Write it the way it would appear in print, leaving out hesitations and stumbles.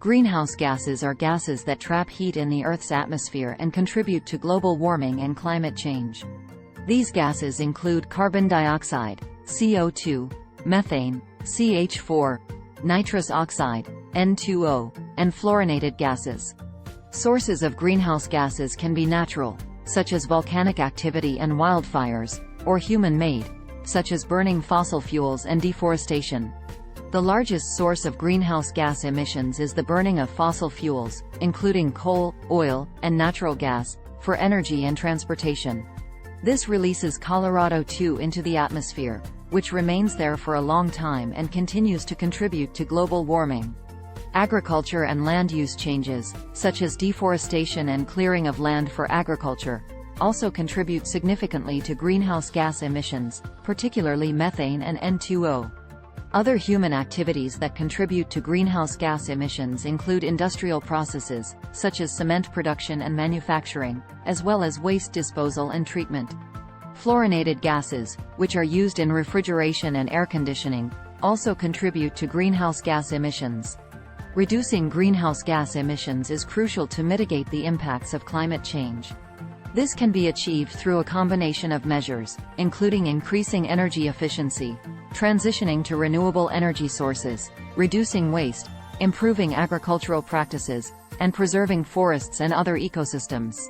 Greenhouse gases are gases that trap heat in the Earth's atmosphere and contribute to global warming and climate change. These gases include carbon dioxide, CO2, methane, CH4, nitrous oxide, N2O, and fluorinated gases. Sources of greenhouse gases can be natural, such as volcanic activity and wildfires, or human-made, such as burning fossil fuels and deforestation. The largest source of greenhouse gas emissions is the burning of fossil fuels, including coal, oil, and natural gas, for energy and transportation. This releases Colorado-2 into the atmosphere, which remains there for a long time and continues to contribute to global warming. Agriculture and land use changes, such as deforestation and clearing of land for agriculture, also contribute significantly to greenhouse gas emissions, particularly methane and N2O. Other human activities that contribute to greenhouse gas emissions include industrial processes, such as cement production and manufacturing, as well as waste disposal and treatment. Fluorinated gases, which are used in refrigeration and air conditioning, also contribute to greenhouse gas emissions. Reducing greenhouse gas emissions is crucial to mitigate the impacts of climate change. This can be achieved through a combination of measures, including increasing energy efficiency, transitioning to renewable energy sources, reducing waste, improving agricultural practices, and preserving forests and other ecosystems.